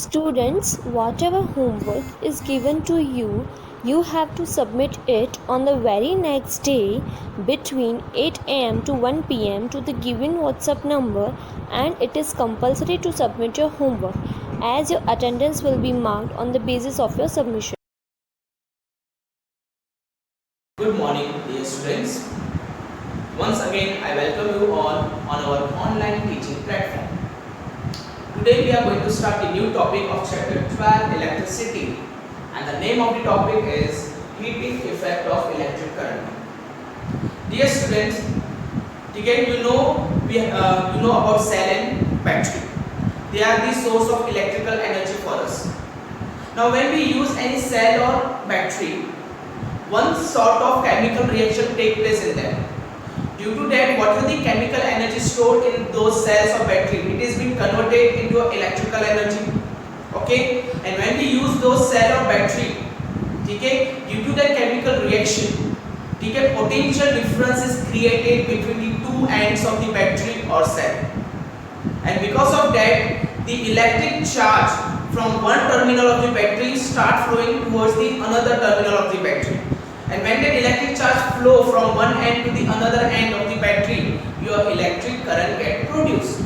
Students, whatever homework is given to you, you have to submit it on the very next day between 8 am to 1 pm to the given WhatsApp number, and it is compulsory to submit your homework as your attendance will be marked on the basis of your submission. Good morning, dear students. Once again, I welcome you all on our online teaching platform. Today we are going to start a new topic of chapter 12, electricity, and the name of the topic is heating effect of electric current. Dear students, again you know about cell and battery. They are the source of electrical energy for us. Now when we use any cell or battery, one sort of chemical reaction take place in them. Due to that, whatever the chemical energy stored in those cells or battery, it is being converted into electrical energy. Okay, and when we use those cell or battery, okay, due to that chemical reaction, okay, potential difference is created between the two ends of the battery or cell, and because of that, the electric charge from one terminal of the battery start flowing towards the another terminal of the battery. And when that electric charge flow from one end to the another end of the battery, your electric current get produced.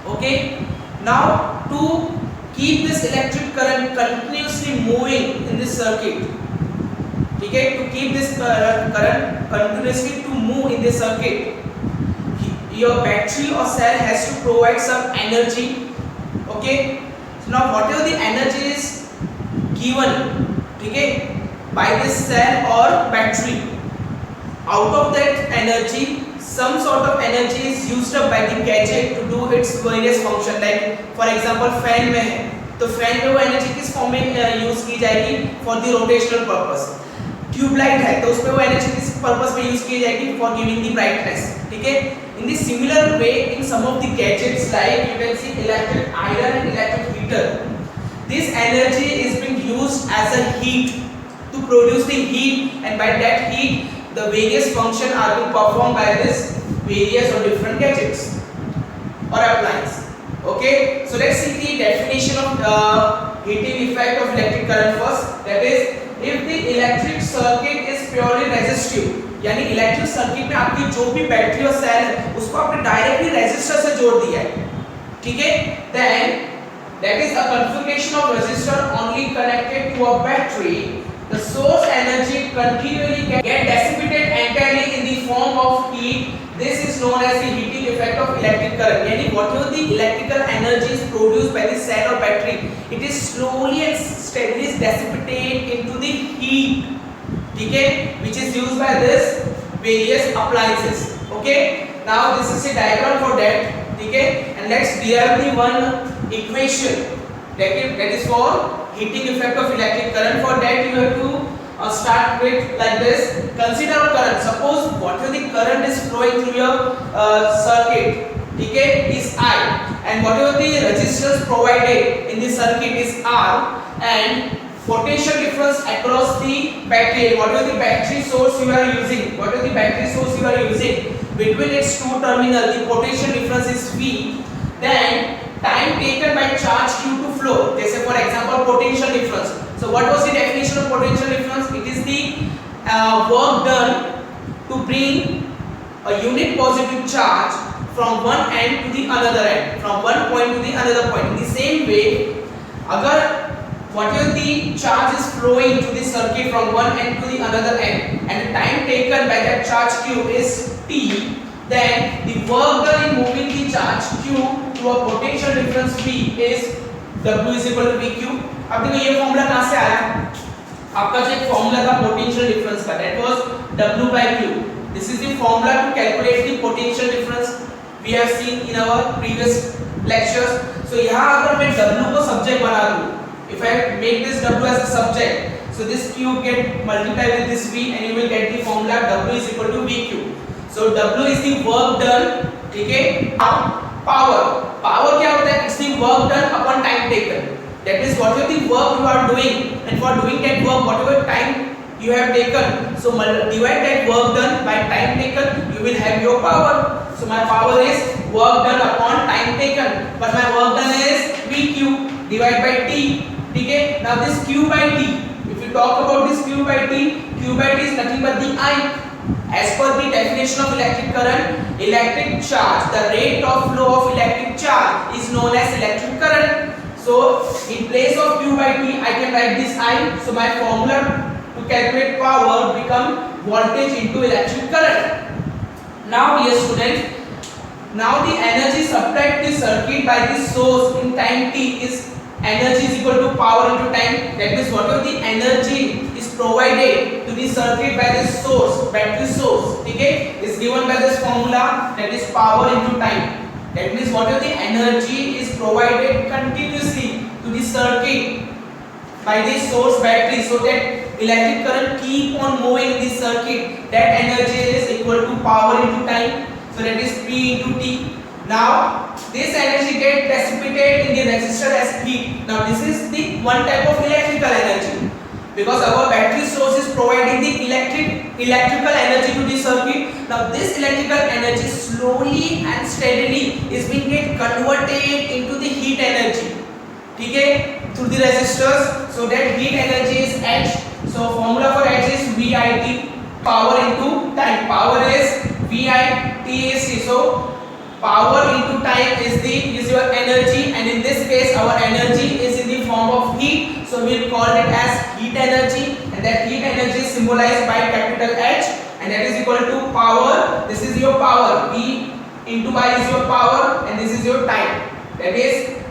Okay. Now to keep this electric current continuously moving in this circuit, okay, to keep this current continuously to move in this circuit, your battery or cell has to provide some energy. Okay. So now whatever the energy is given, okay, by this cell or battery, out of that energy some sort of energy is used up by the gadget to do its various function. Like for example fan में है तो fan में वो energy किस form में use की जाएगी? For the rotational purpose. Tubelight है तो उसमें वो एनर्जी किस पर्पस में यूज की जाएगी? For giving the brightness. ठीक है. In the similar way, in some of the gadgets like you can see electric iron and electric heater, this energy is being used as a heat to produce the heat, and by that heat the various function are being performed by this various or different gadgets or appliance. Okay, so let's see the definition of heating effect of electric current first. That is, if the electric circuit is purely resistive, यानी electric circuit में आपकी जो भी battery और cell है उसको आपने directly resistor से जोड़ दिया है. ठीक है. then that is a configuration of resistor only connected to a battery. The source energy continually get dissipated entirely in the form of heat. This is known as the heating effect of electric current. यानी whatever the electrical energy is produced by the cell or battery, it is slowly and steadily dissipated into the heat. ठीक है, which is used by this various appliances. Okay, now this is a diagram for that. ठीक है, and let's derive the one equation that is for heating effect of electric current. For that you have to start with like this. Consider a current. Suppose whatever the current is flowing through your circuit, ठीक है, is I, and whatever the resistance provided in the circuit is R, and potential difference across the battery, whatever the battery source you are using, between its two terminal, the potential difference is V. Then time taken by charge Q to flow. जैसे for example potential difference. So what was the definition of potential difference? It is the work done to bring a unit positive charge from one end to the another end, from one point to the another point. In the same way, अगर whatever the charge is flowing to the circuit from one end to the another end, and the time taken by that charge Q is T, then the work done in moving the charge Q to a potential difference V is W is equal to VQ. अब देखो ये formula कहाँ से आया? आपका जो एक formula था पोटेंशियल डिफरेंस का, that was W by Q. This is the formula to calculate the potential difference. We have seen in our previous lectures. So यहाँ अगर मैं W को सब्जेक्ट बना दूँ, if I make this W as a subject, so this Q get multiplied with this V, and you will get the formula W is equal to VQ. So W is the work done. ठीक है. Power क्या होता है? It's the work done upon time taken. That is whatever the work you are doing, and for doing that work whatever time you have taken, so divide that work done by time taken, you will have your power. So my power is work done upon time taken, but my work done is VQ. Divide by T, ठीक है। Now this q by t, if you talk about this q by t is nothing but the I. As per the definition of electric current, electric charge, the rate of flow of electric charge is known as electric current. So in place of q by t I can write this I. So my formula to calculate power become voltage into electric current. Now dear students, now the energy supplied to the circuit by the source in time t is energy is equal to power into time. That means whatever the energy is provided to the circuit by the source, battery source, okay, is given by this formula, that is power into time. That means whatever the energy is provided continuously to the circuit by the source battery, so that electric current keep on moving in the circuit, that energy is equal to power into time. So that is P into T. Now this energy get dissipated in the resistor as heat. Now this is the one type of electrical energy, because our battery source is providing the electrical energy to the circuit. Now this electrical energy slowly and steadily is being get converted into the heat energy, okay, through the resistors. So that heat energy is H. So formula for H is VIT, power into time. Power is VITAC. So power into time is your energy, and in this case our energy is in the form of heat, so we'll call it as heat energy, and that heat energy is symbolized by capital H, and that is equal to power. This is your power, V into I is your power, and this is your time, that is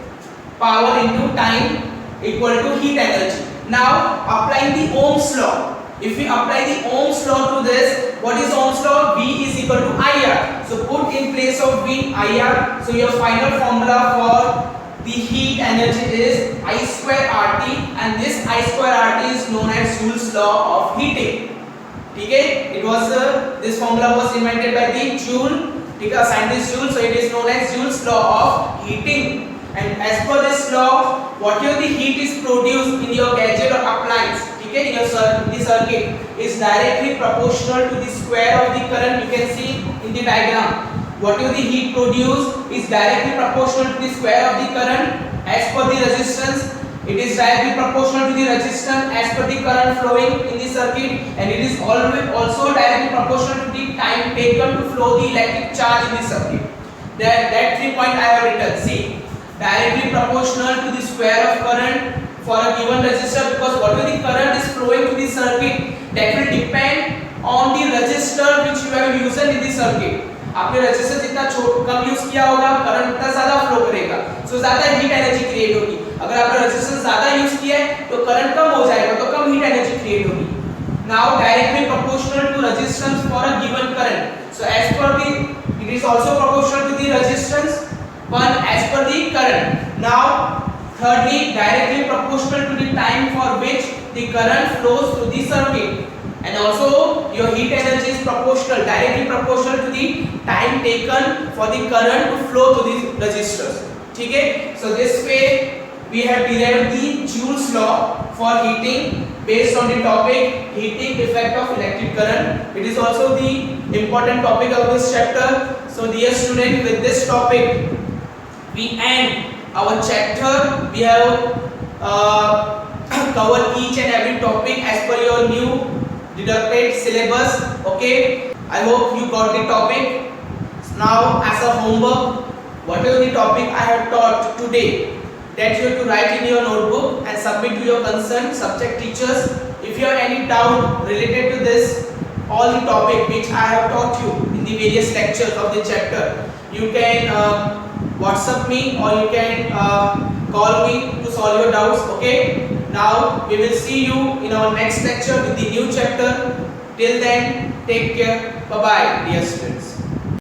power into time equal to heat energy. Now applying the Ohm's law, if we apply the Ohm's law to this, what is Ohm's law? V is equal to IR. So put in place of V IR. So your final formula for the heat energy is I square RT, and this I square RT is known as Joule's law of heating. Okay, it was this formula was invented by the Joule, scientist Joule. So it is known as Joule's law of heating. And as per this law, whatever the heat is produced in your gadget or appliance, in your circuit, is directly proportional to the square of the current. You can see in the diagram, whatever the heat produced is directly proportional to the square of the current. As per the resistance, it is directly proportional to the resistance as per the current flowing in the circuit, and it is always also directly proportional to the time taken to flow the electric charge in the circuit. That 3 point I have written. See, directly proportional to the square of current for a given resistor, because whatever the current is flowing to the circuit, that will depend on the resistor which you have used in the circuit. आपने resistor जितना कम use किया होगा, current उतना ज्यादा flow करेगा, सो ज्यादा heat energy create होगी. अगर आपने रेजिस्टेंस ज्यादा यूज किया है तो करंट कम हो जाएगा, तो कम हीट एनर्जी क्रिएट होगी. Now directly proportional to resistance for a given current. So as per the, it is also proportional to the resistance, but as per the current. Now thirdly, directly proportional to the time for which the current flows through the circuit, and also your heat energy is proportional, directly proportional to the time taken for the current to flow through these resistors. Okay, so this way we have derived the Joule's law for heating based on the topic heating effect of electric current. It is also the important topic of this chapter. So dear student, with this topic we end our chapter. We have covered each and every topic as per your new deducted syllabus. Okay, I hope you got the topic. Now as a homework, whatever the topic I have taught today, that you have to write in your notebook and submit to your concerned subject teachers. If you have any doubt related to this, all the topic which I have taught you in the various lectures of the chapter, you can WhatsApp me or you can call me to solve your doubts. Okay, now we will see you in our next lecture with the new chapter. Till then, take care. Bye bye, dear students.